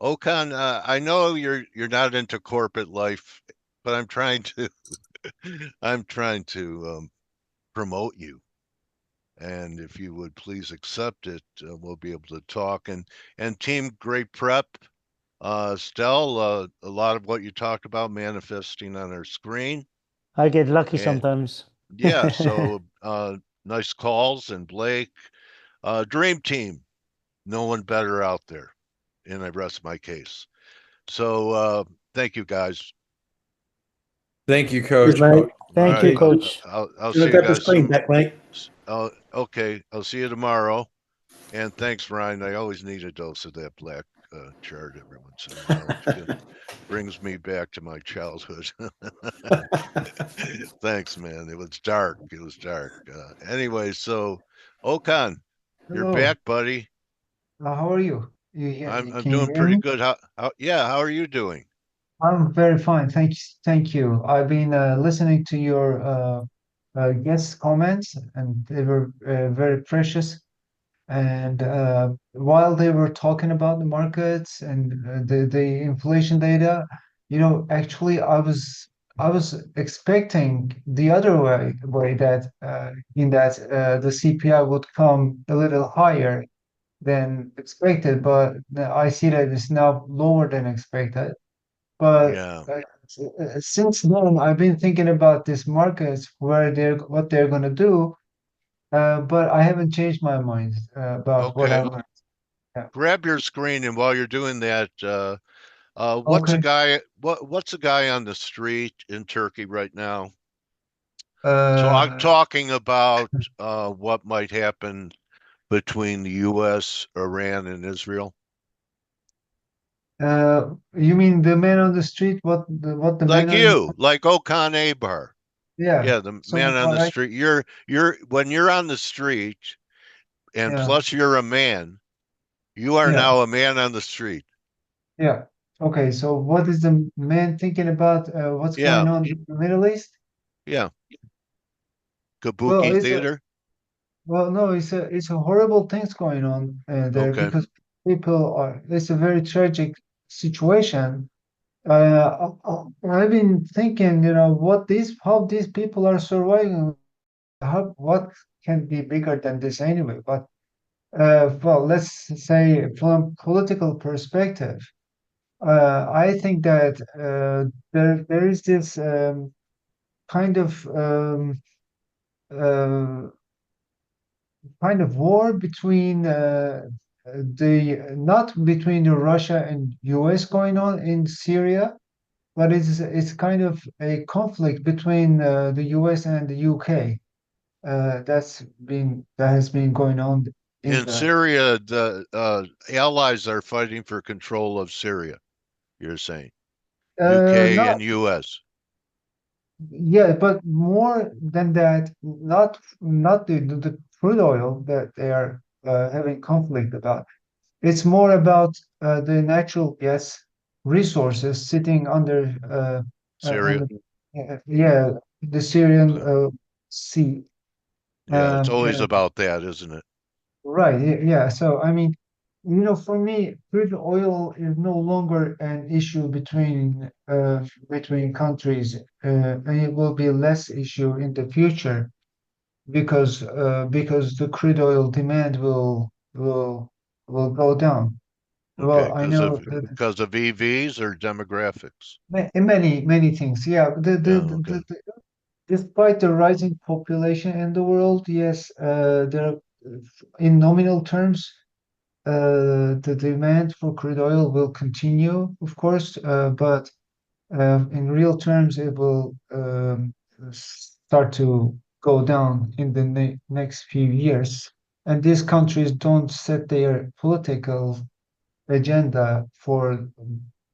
Okan, I know you're not into corporate life, but I'm trying to I'm trying to promote you. And if you would please accept it, we'll be able to talk. And team, great prep. Stell, a lot of what you talked about manifesting on our screen. I get lucky And sometimes. yeah, so nice calls. And Blake, dream team, no one better out there. And I rest my case. So thank you guys. Thank you, Cheers, Coach. mate. All Thank right, you, Cheers. coach. I'll Do you see want to you grab the guys screen some. back, mate? Okay, I'll see you tomorrow. And thanks, Ryan. I always need a dose of that black chart every once in a while. It brings me back to my childhood. Thanks, man. It was dark. It was dark. Anyway, so Okan, you're Hello. back, buddy. How are you? I'm Can you doing hear pretty me? good. Yeah, how are you doing? I'm very fine. Thank you. I've been listening to your guest comments, and they were very precious. And while they were talking about the markets and the inflation data, actually, I was expecting the other way that in that the CPI would come a little higher than expected, but I see that it's now lower than expected. But Yeah. since then, I've been thinking about these markets, what they're going to do, but I haven't changed my mind about what Okay. I'm. Yeah. Grab your screen, and while you're doing that, what's a Okay. guy? What's a guy on the street in Turkey right now? Uh, Talking about what might happen between the U.S., Iran, and Israel. you mean the man on the street? What the man Like on? you, like Okan Aybar. Yeah. Yeah, the So man on what the I? street. You're when you're on the street, and Yeah. plus you're a man. You are Yeah. now a man on the street. Yeah. Okay. So what is the man thinking about? What's going Yeah, on in the Middle East? yeah. Well, Kabuki it's a Theater. Well, no, it's a horrible things going on there Okay, because people are. It's a very tragic situation. I've been thinking, how these people are surviving. What can be bigger than this anyway? But well, let's say from political perspective, I think that there is this kind of uh, kind of war between the not between Russia and US going on in Syria, but it's kind of a conflict between the US and the UK. That has been going on in in the Syria, the Allies are fighting for control of Syria. You're saying UK not and US. yeah, but more than that, not the crude oil that they are having conflict about. It's more about the natural gas resources sitting under Syria. on yeah, the Syrian Okay. sea. Yeah, it's always Yeah, about that, isn't it? right. Yeah. So I mean, for me, crude oil is no longer an issue between countries, and it will be less issue in the future because the crude oil demand will go down. Okay, Well, I know that because of EVs or demographics. many things. Yeah, Yeah, okay. despite the rising population in the world, yes, there in nominal terms, the demand for crude oil will continue, of course, but in real terms, it will start to go down in the next few years. And these countries don't set their political agenda for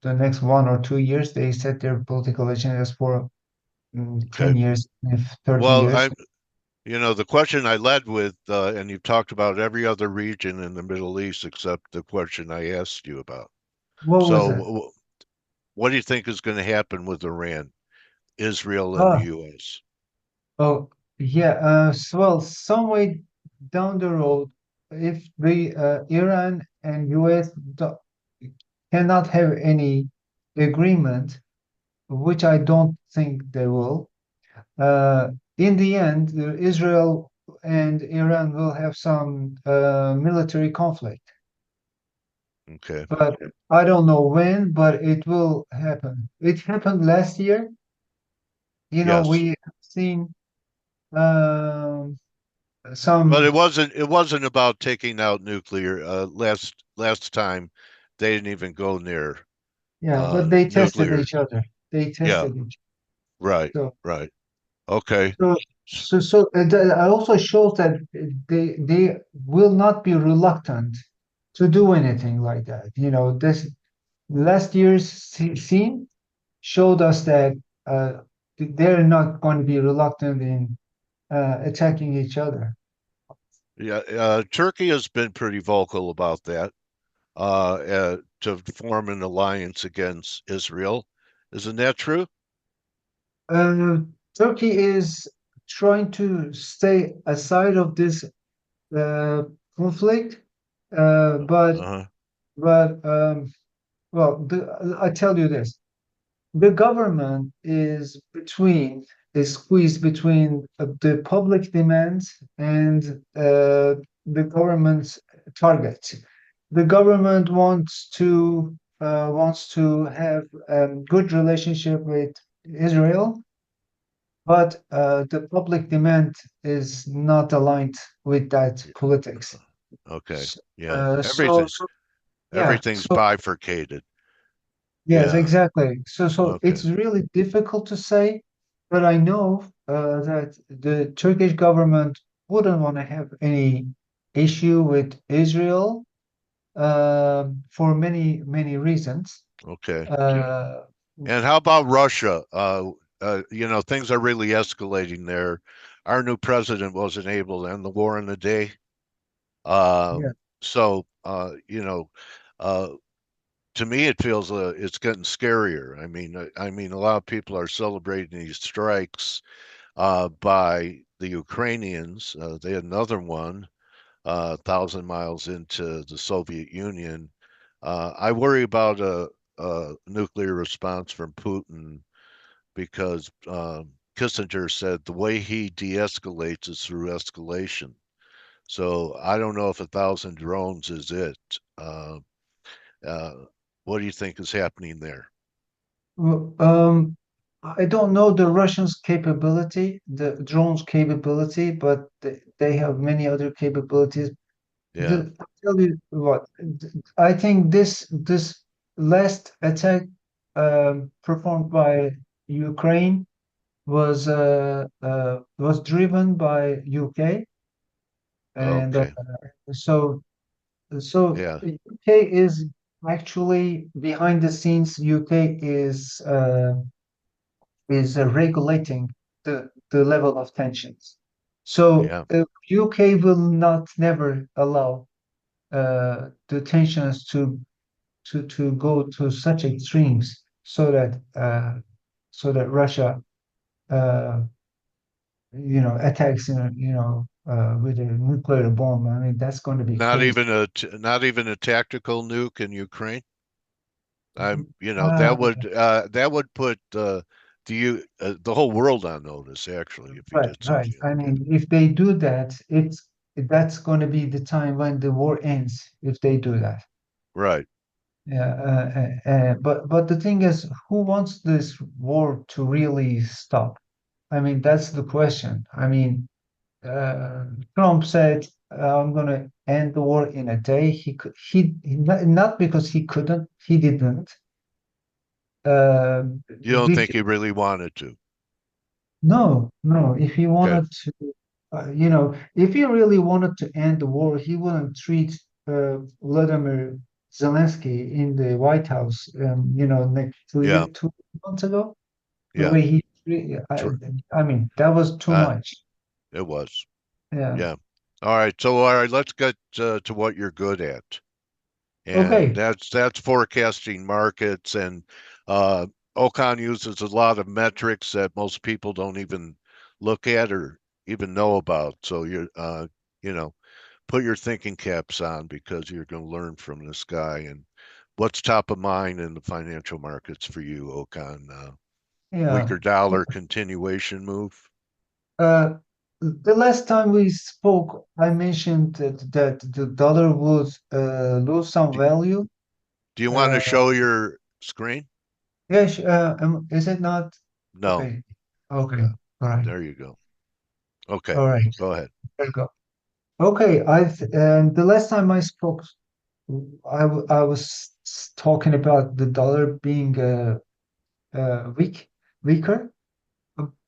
the next 1 or 2 years. They set their political agendas for Okay. 10 years, if 30 Well, years. the question I led with, and you've talked about every other region in the Middle East except the question I asked you about. What was So, it? what do you think is going to happen with Iran, Israel, and the Ah, U.S.? oh, yeah. Well, some way down the road, if the Iran and US cannot have any agreement, which I don't think they will. In the end, Israel and Iran will have some military conflict, Okay. but I don't know when, but it will happen. It happened last year. Yes. We have seen But some, it wasn't about taking out nuclear. Last time they didn't even go near yeah, but they tested nuclear. each other. They Yeah, tested each right, other. right. Okay. So, that also shows that they will not be reluctant to do anything like that. This last year's scene showed us that they're not going to be reluctant in attacking each other. Yeah, Turkey has been pretty vocal about that, to form an alliance against Israel. Isn't that true? Uh, Turkey is trying to stay aside of this uh, conflict, uh, but Uh-huh. but well, I tell you this: the government is squeezed between the public demands and the government's targets. The government wants to have a good relationship with Israel, but the public demand is not aligned with that politics. Okay. S- Yeah. so, Everything so yeah, everything's so bifurcated. yes, Yeah. exactly. So Okay. it's really difficult to say, but I know that the Turkish government wouldn't want to have any issue with Israel for many, many reasons. Okay. Uh, And how about Russia? Things are really escalating there. Our new president wasn't able to end the war in a day. yeah. So, uh, to me, it feels it's getting scarier. I mean, a lot of people are celebrating these strikes by the Ukrainians. They had another one 1,000 miles into the Soviet Union. I worry about a nuclear response from Putin because Kissinger said the way he de-escalates is through escalation. So I don't know if 1,000 drones is it. Uh, what do you think is happening there? Well, I don't know the Russians' capability, the drones' capability, but they have many other capabilities. Yeah. I'll tell you what, I think this last attack performed by Ukraine was driven by UK, and Okay. so so Yeah. UK is actually behind the scenes. UK is regulating the level of tensions. So Yeah. UK will not never allow the tensions to go to such extremes so that Russia uh, attacks with a nuclear bomb. I mean that's going to be crazy. Not even a tactical nuke in Ukraine. Uh, That would put the whole world on notice actually if you right, did right. something I like that. mean, if they do that, that's going to be the time when the war ends. If they do that. Right. Yeah, but the thing is, who wants this war to really stop? I mean, that's the question. I mean, Trump said, "I'm going to end the war in a day." Not because he couldn't, he didn't. Uh, You don't bec- think he really wanted to? no, no. If he Okay. wanted to, if he really wanted to end the war, he wouldn't treat Vladimir Zelensky in the White House. Next Yeah. 2 months ago, the Yeah. way I mean, that was too Uh, much. it was. Yeah. Yeah. All right. Let's get to what you're good at, and Okay. that's forecasting markets. And uh, Okan uses a lot of metrics that most people don't even look at or even know about. So you know, put your thinking caps on because you're going to learn from this guy. And what's top of mind in the financial markets for you, Okan? Yeah. Weaker dollar continuation move? Uh, the last time we spoke, I mentioned that the dollar would lose some Do, value. do you want to Uh, show your screen? yes, is it not? No. Okay. Okay. All right. There you go. Okay, All right. go ahead. There you go. Okay. The last time I spoke, I was talking about the dollar being weaker.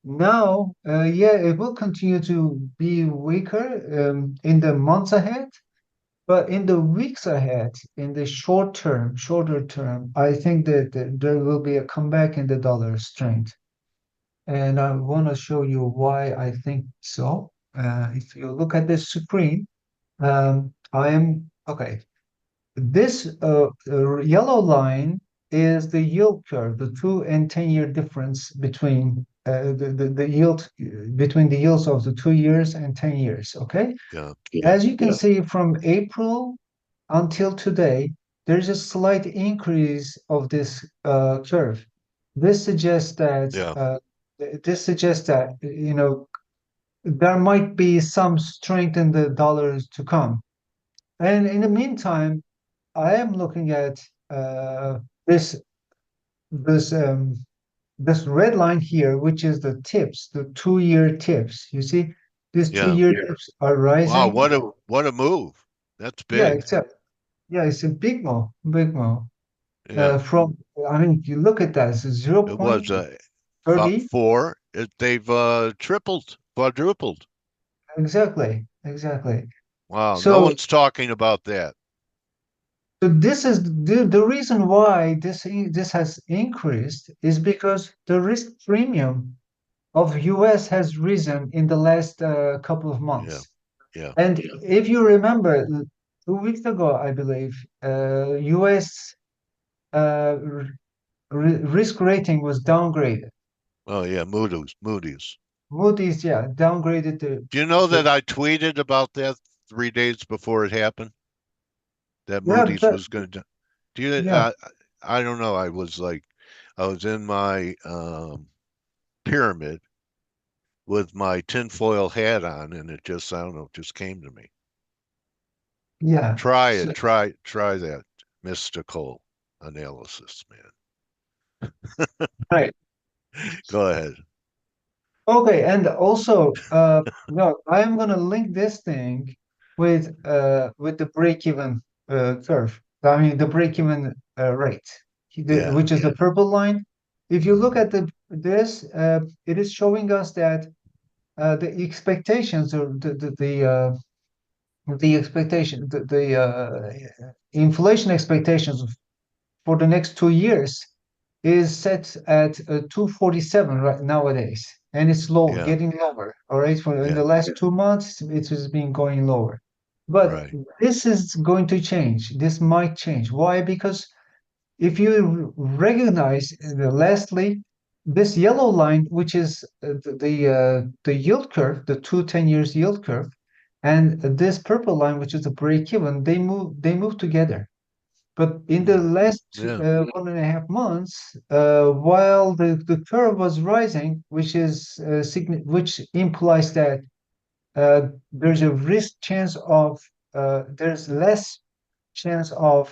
Now, yeah, it will continue to be weaker in the months ahead. But in the weeks ahead, in the shorter term, I think that there will be a comeback in the dollar strength. And I want to show you why I think so. If you look at the screen, I am okay. This yellow line is the yield curve, the 2 and 10-year difference between the yield between the yields of the 2 years and 10 years. Okay. Yeah. As you can see from April until today, there's a slight increase of this curve. This suggests that Yeah. there might be some strength in the dollars to come. And in the meantime, I am looking at uh, this this um, this red line here, which is the tips, the 2-year tips. You see, these Yeah. 2-year tips are Wow, rising. what a move. That's Yeah, big. except yeah, it's a big move, big move. Yeah. From I mean, you look at that, it's It was 0.30. four. They've tripled, quadrupled. Exactly, exactly. Wow, no So, one's talking about that. so this is the reason why this has increased is because the risk premium of US has risen in the last couple of Yeah. months. Yeah. And if you remember, 2 weeks ago, I believe, US risk rating was downgraded. Oh yeah, Moody's. Moody's, yeah, downgraded Do you know the that I tweeted about that 3 days before it happened? That yeah, Moody's was going to. Do you? yeah, I don't know. I was in my pyramid with my tinfoil hat on, and it just, I don't know, it just came to me. yeah. Try So, it. Try that mystical analysis, man. right. Go ahead. Okay, and also, no, I am gonna link this thing with the break-even curve. I mean, the break-even rate, Yeah. which is the purple line. If you look at this, it is showing us that the expectations or the expectation the inflation expectations for the next 2 years is set at 247 right nowadays, and it's low, Yeah. getting lower. All right, for in Yeah. the last 2 months, it has been going lower, but Right. this is going to change. This might change. Why? Because if you recognize, lastly, this yellow line, which is the yield curve, the 2 10 years yield curve, and this purple line, which is the break even, they move together. But in the Mm. last Yeah. 1.5 months, while the curve was rising, which implies that there's a risk chance of there's less chance of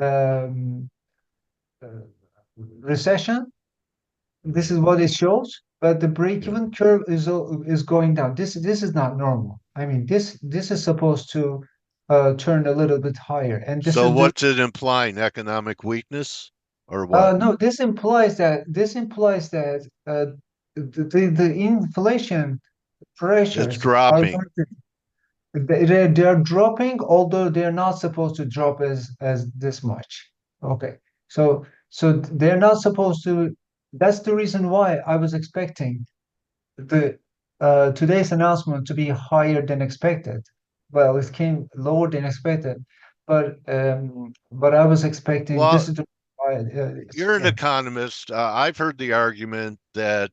um, uh, recession. This is Hmm. what it shows, but the Yeah. break-even curve is going down. This is not normal. I mean, this is supposed to turn a little bit higher, and this So is the what's it implying? Economic weakness or what? no. This implies that the inflation It's pressures are dropping. going to they're dropping, although they're not supposed to drop as this much. Okay, so they're not supposed to. That's the reason why I was expecting the today's announcement to be higher than expected. Well, it came lower than expected, but I was expecting Well, this is the why you're an yeah. economist. I've heard the argument that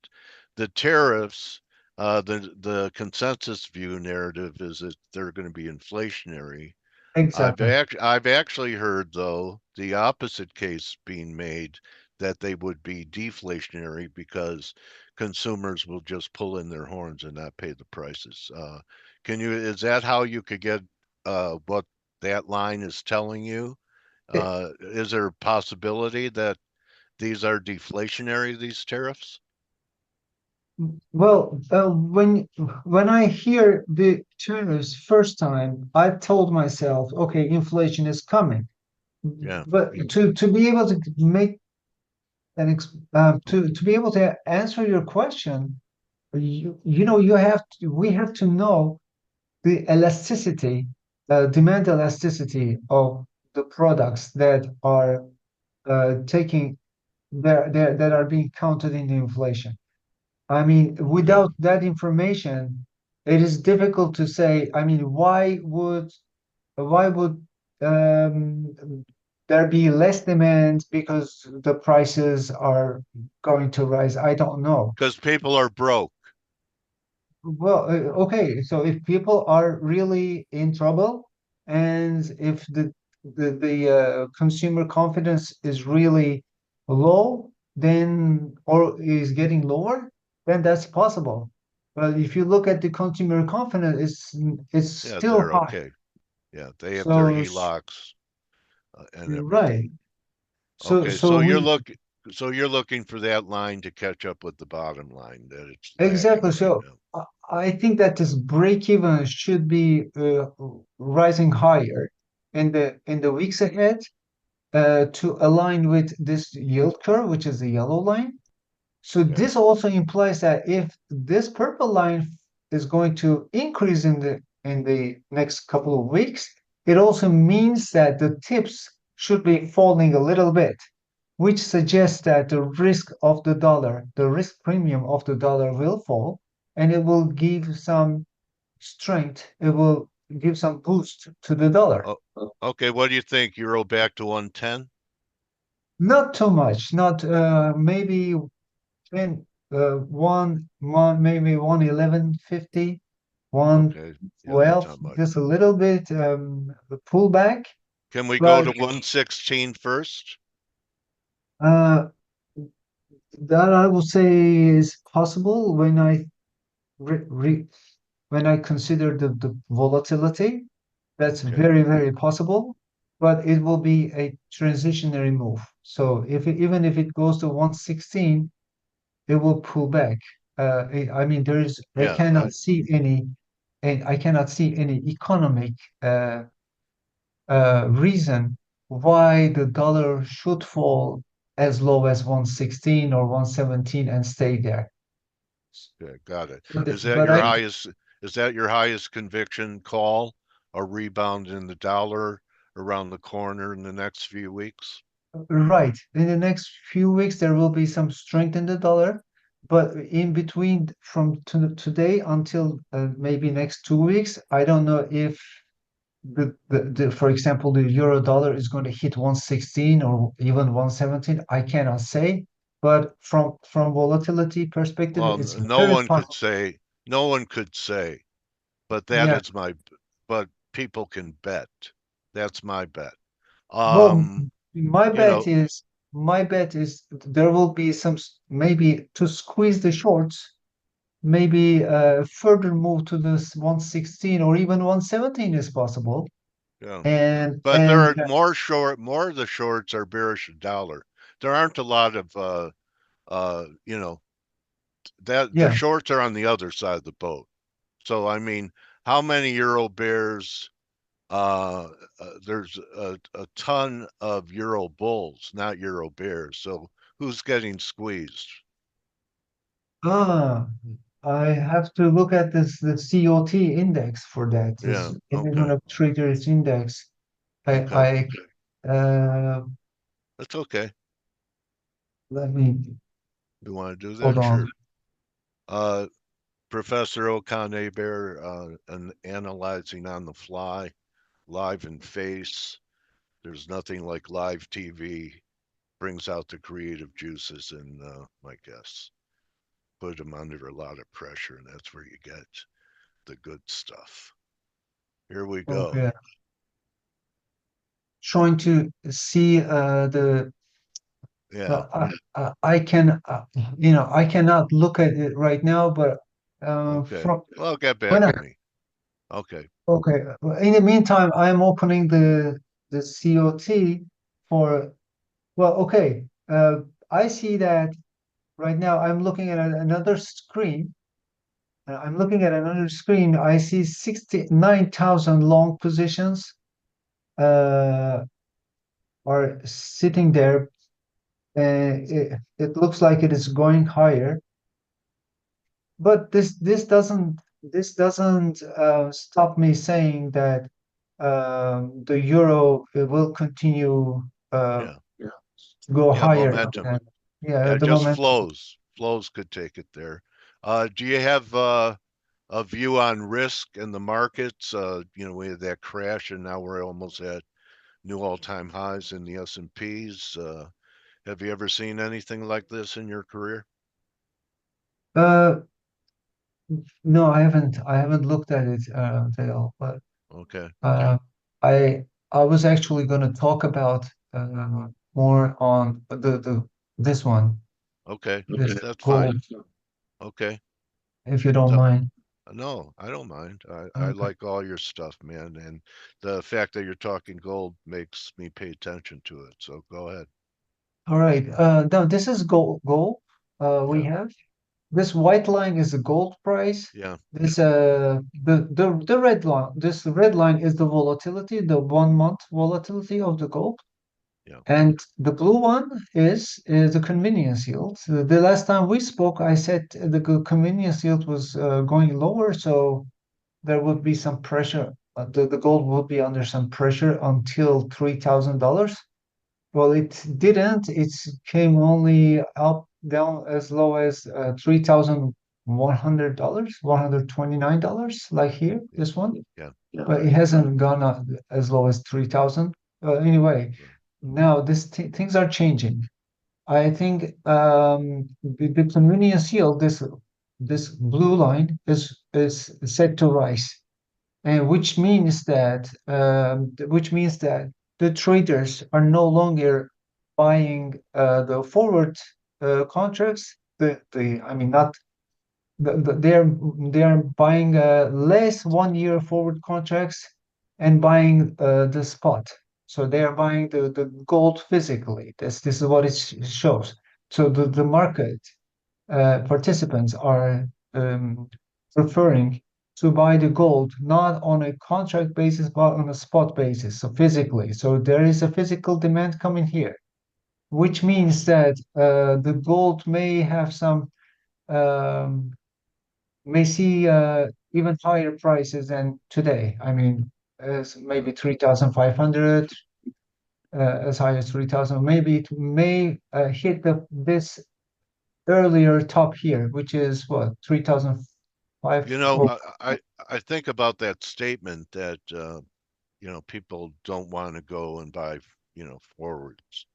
the tariffs, the consensus view narrative is that they're going to be inflationary. Exactly. I've actually heard though the opposite case being made that they would be deflationary because consumers will just pull in their horns and not pay the prices. Is that how you could get what that line is telling you? It- Is there a possibility that these are deflationary, these tariffs? well, when I hear the tariffs first time, I told myself, okay, inflation is coming. Yeah, But to be able to make to be able to answer your question, you know you have to we have to know the elasticity, demand elasticity of the products that are taking that are being counted in the inflation. I mean, okay. without that information, it is difficult to say. I mean, why would there be less demand because the prices are going to rise? I don't know. Because people are broke. Well, okay, so if people are really in trouble and if the consumer confidence is really low, then or is getting lower, then that's possible. But if you look at the consumer confidence, it's Yeah, still they're high. okay. Yeah, they have their So HELOCs and you're everything. right. So Okay, so we so you're looking for that line to catch up with the bottom line that it's lagging exactly. right So now. I think that this break even should be rising higher in the weeks ahead to align with this yield curve, which is the yellow line. So Okay. this also implies that if this purple line is going to increase in the next couple of weeks, it also means that the tips should be falling a little bit, which suggests that the risk of the dollar, the risk premium of the dollar will fall, and it will give some strength, it will give some boost to the dollar. Oh, okay. What do you think? Euro back to 110? Not too much, not maybe 10, maybe 111.50, Okay. Yeah, that's 112, not much. just a little bit pullback. Can we go But to 116 first? uh, that I would say is possible when I re re when I consider the volatility. That's Okay. very, very possible, but it will be a transitionary move. So even if it goes to 116, it will pull back. I mean, I Yeah, cannot see any, and I cannot see any economic reason why the dollar should fall as low as 116 or 117 and stay there. okay, got it. But Is that but your I highest, is that your highest conviction call? A rebound in the dollar around the corner in the next few weeks? Right. In the next few weeks, there will be some strength in the dollar, but in between from today until maybe next 2 weeks, I don't know if for example, the euro dollar is going to hit 116 or even 117. I cannot say, but from volatility perspective, Well, it's no very one could possible. say, no one could say, but that Yeah. is my, but people can bet. That's my bet. Well, Um, my you know, bet is my bet is there will be some maybe to squeeze the shorts, maybe further move to this 116 or even 117 is possible. yeah. And But there and are more of the shorts are bearish a dollar. There aren't a lot of you know, that the yeah. shorts are on the other side of the boat. So I mean, how many euro bears there's a ton of euro bulls, not euro bears. So who's getting squeezed? Ah, I have to look at the COT index for that. Yeah, This okay. International Traders Index. Okay. Uh, That's okay. let me You want to do hold that? on. Sure. Uh Professor Okan Aybar, analyzing on the fly, live in face. There's nothing like live TV. Brings out the creative juices in my guests. Put them under a lot of pressure, and that's where you get the good stuff. Here we go. Okay. trying to see the Yeah. I can I cannot look at it right now, but Okay. from Well, get when back I to me. Okay. okay, in the meantime, I'm opening the COT for well, okay. I see that right now. I'm looking at another screen. I'm looking at another screen. I see 69,000 long positions uh, are sitting there. It looks like it is going higher, but this doesn't stop me saying that the euro will continue Yeah. to go Yeah. higher. Momentum. And, yeah, Yeah. the Just momentum. flows. Flows could take it there. Do you have a view on risk in the markets? We had that crash, and now we're almost at new all-time highs in the S&Ps. Have you ever seen anything like this in your career? Uh, no, I haven't looked at it, Dale, but Okay. uh, I I was actually going to talk about more on the this one, Okay. this That's fine. gold, Okay. if you don't So, mind. no, I don't mind. I Okay. like all your stuff, man. And the fact that you're talking gold makes me pay attention to it. So go ahead. All right. Now this is gold. We Yeah. have this white line is the gold price. Yeah. This the red line. This red line is the volatility, the 1 month volatility of the gold. Yeah. And the blue one is the convenience yield. So the last time we spoke, I said the convenience yield was going lower, so there would be some pressure. The gold would be under some pressure until $3,000. Well, it didn't. It came only up down as low as $3,100, $129, like here, Yeah. this one. Yeah. But it hasn't gone up as low as 3,000. Anyway, Right. now things are changing. I think the convenience yield, this blue line is set to rise, and which means that the traders are no longer buying the forward contracts. The I mean not they are buying less 1 year forward contracts and buying the spot. So they are buying the gold physically. This is what it shows. So the market participants are preferring to buy the gold not on a contract basis but on a spot basis, so physically. So there is a physical demand coming here, which means that the gold may have some um, may see even higher prices than today. I mean, as maybe 3,500, as high as 3,000. Maybe it may hit this earlier top here, which is what, 3,005 You know, or I think about that statement that people don't want to go and buy, forwards,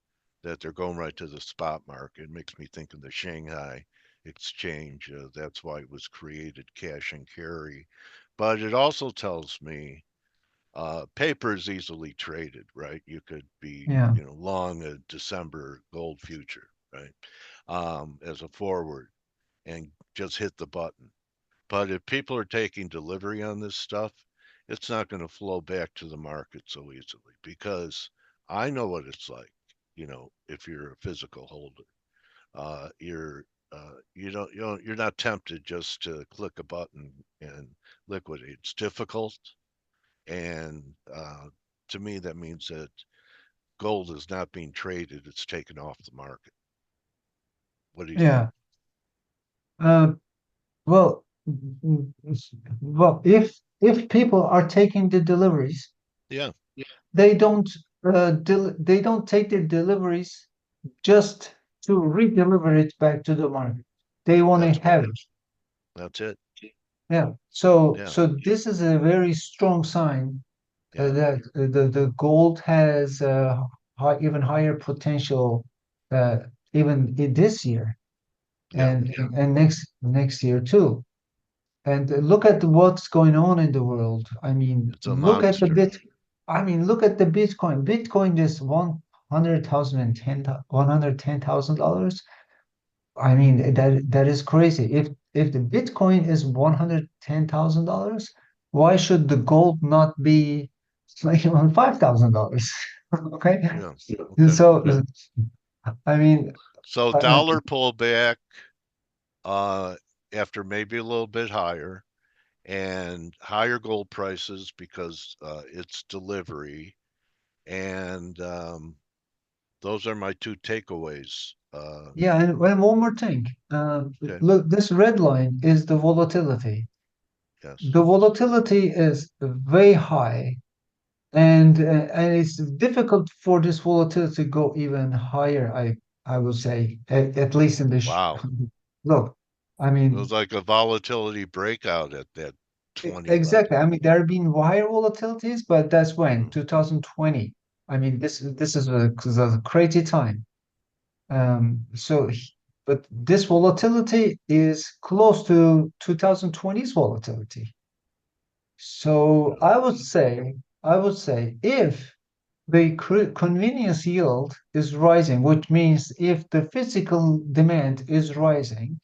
that they're going right to the spot market. It makes me think of the Shanghai exchange. That's why it was created, cash and carry. But it also tells me paper is easily traded, right? You could be, yeah, long a December gold future, right? As a forward and just hit the button. But if people are taking delivery on this stuff, it's not going to flow back to the market so easily because I know what it's like. If you're a physical holder, you're you're not tempted just to click a button and liquidate. It's difficult, and to me that means that gold is not being traded; it's taken off the market. What do you think? yeah. Uh, well, if people are taking the deliveries, Yeah, they don't they don't take the deliveries just to re-deliver it back to the market. They want to that's have right. it. That's it. Yeah. So Yeah, so this is a very strong sign yeah, that the gold has even higher potential uh, even in this year yeah. and next year too. And look at what's going on in the world. I mean, It's a look at the monster. bit. I mean, look at the Bitcoin. Bitcoin is $110,000. I mean, that is crazy. If the Bitcoin is $110,000, why should the gold not be like on $5,000? Okay. Yeah. Okay. So I mean, So uh, dollar pullback uh after maybe a little bit higher and higher gold prices because it's delivery and those are my two takeaways. yeah, and one more thing. Okay. Look, this red line is the volatility. Yes. The volatility is way high, and it's difficult for this volatility to go even higher. I would say, at least in the Wow. look. I It was mean, like a volatility breakout at that 20 exactly. level. I mean, there have been higher volatilities, but that's when Mm, 2020. I mean, this is a crazy time. But this volatility is close to 2020's volatility. So yeah. I would say if the convenience yield is rising, which means if the physical demand is rising,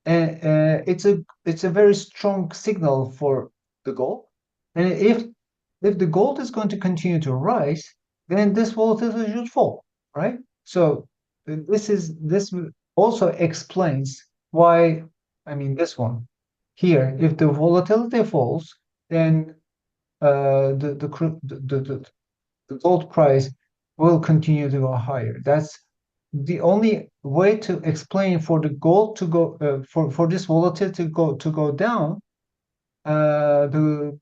it's a very strong signal for the gold. And if the gold is going to continue to rise, then this volatility should fall, right? So this also explains why, I mean, this one here, if the volatility falls, then the gold price will continue to go higher. That's the only way to explain for the gold to go for this volatility to go down. The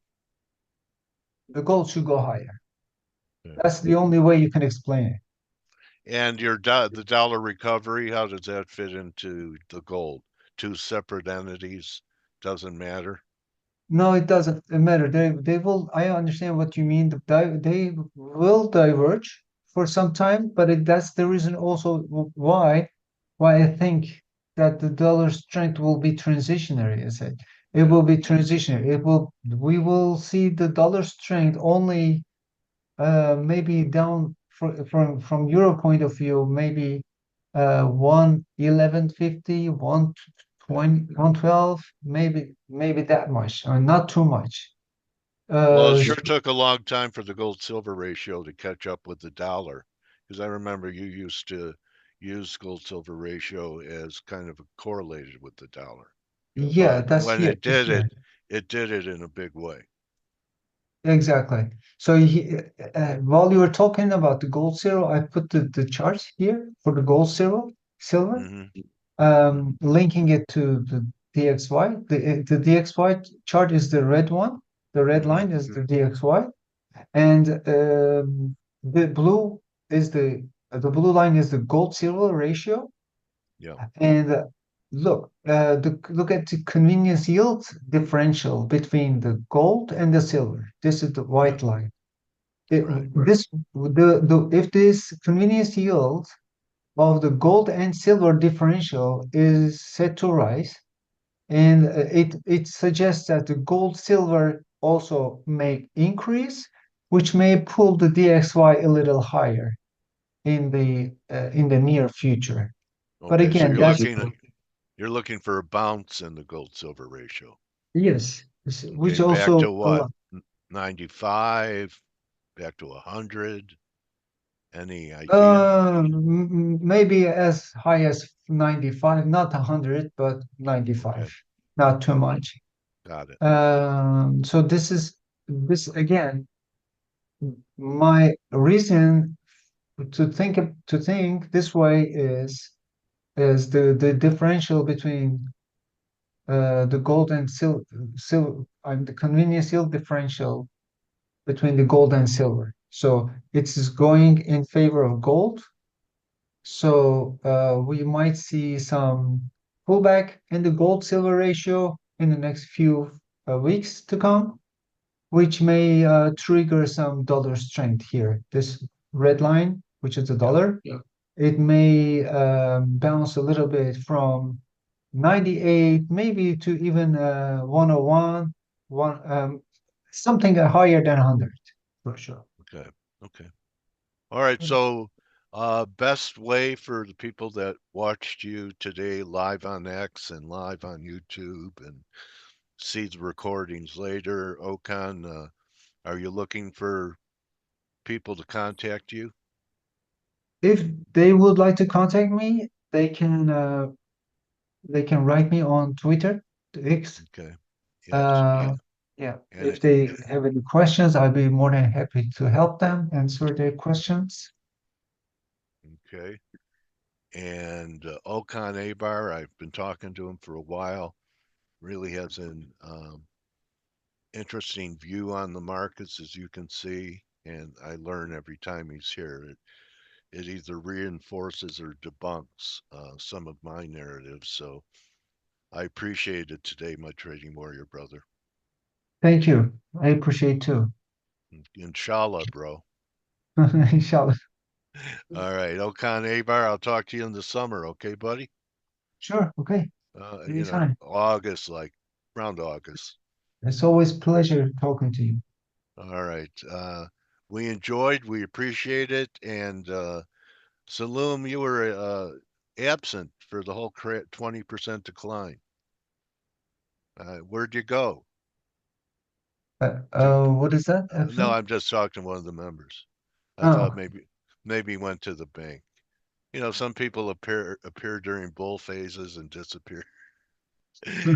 gold should go higher. Okay. That's the only way you can explain it. And the dollar recovery, how does that fit into the gold? Two separate entities, doesn't matter. No, it doesn't matter. They will. I understand what you mean. They will diverge for some time, but that's the reason also why I think that the dollar strength will be transitionary. I said it Yeah. will be transitionary. We will see the dollar strength only maybe down from euro point of view, maybe 111.50, Okay. 112, maybe that much, not too much. Well, it Uh, sure took a long time for the gold silver ratio to catch up with the dollar, because I remember you used to use gold silver ratio as kind of correlated with the dollar. yeah, But that's when here. it It's did here. it, it did it in a big way. Exactly. So while you were talking about the gold zero, I put the chart here for the gold zero silver, Mm-hmm. linking it to the DXY. The DXY chart is the red one. The red Mm-hmm. line is the DXY, and the blue line is the gold silver ratio. Yeah. And look at the convenience yield differential between the gold and the silver. This is the Yeah. white line. It, Right. this the if this convenience yield of the gold and silver differential is set to rise, and it suggests that the gold silver also may increase, which may pull the DXY a little higher in the near future. But Okay. So again, you're looking for a bounce in the gold silver ratio. yes, Okay. which Back also to what? 95, back to 100. Any idea? maybe as high as 95, not 100, but 95, Okay. not too much. Got it. So this again, my reason to think this way is the differential between the gold and the convenience yield differential between the gold and silver. So it is going in favor of gold. So we might see some pullback in the gold silver ratio in the next few weeks to come, which may trigger some dollar strength here. This red line, which is the Yeah. dollar, it may bounce a little bit from 98, maybe to even 101, something higher than 100. for sure. Okay. Okay. All right. So, best way for the people that watched you today live on X and live on YouTube and see the recordings later, Okan, are you looking for people to contact you? If they would like to contact me, they can write me on Twitter, X. Okay. X. Uh, yeah, And if they have any questions, I'll be more than happy to help them answer their questions. okay. And Okan Aybar, I've been talking to him for a while. Really has an interesting view on the markets, as you can see, and I learn every time he's here. It either reinforces or debunks some of my narratives. So I appreciate it today, my trading warrior brother. Thank you. I appreciate too. Inshallah, bro. Inshallah. All right, Okan Aybar, I'll talk to you in the summer, okay, buddy? Sure. Okay. Anytime. August, like around August. It's always pleasure talking to you. All right. We enjoyed, we appreciate it, and Saloom, you were absent for the whole 20% decline. Where'd you go? What is that No, actually? I'm just talking to one of the members. I thought Oh, maybe he went to the bank. You know, some people appear during bull phases and disappear.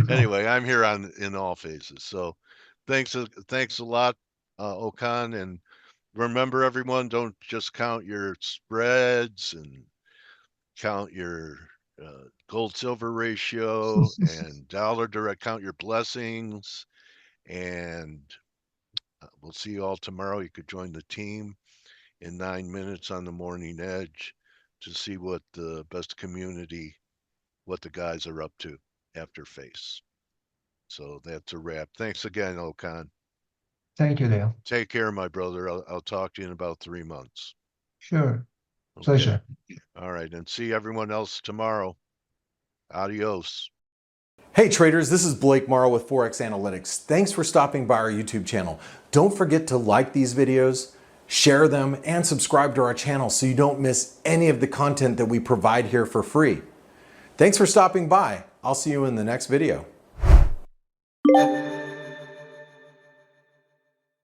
Anyway, I'm here in all phases. So thanks a lot, Okan, and remember everyone, don't just count your spreads and count your gold silver ratio and dollar direct, count your blessings, and we'll see you all tomorrow. You could join the team in 9 minutes on the morning edge to see what the best community, what the guys are up to after face. So that's a wrap. Thanks again, Okan. thank you, Dale. Take care, my brother. I'll talk to you in about 3 months. Sure. Okay. Pleasure. All right. And see everyone else tomorrow. Adios. Hey traders, this is Blake Morrow with ForexAnalytix. Thanks for stopping by our YouTube channel. Don't forget to like these videos, share them, and subscribe to our channel so you don't miss any of the content that we provide here for free. Thanks for stopping by. I'll see you in the next video.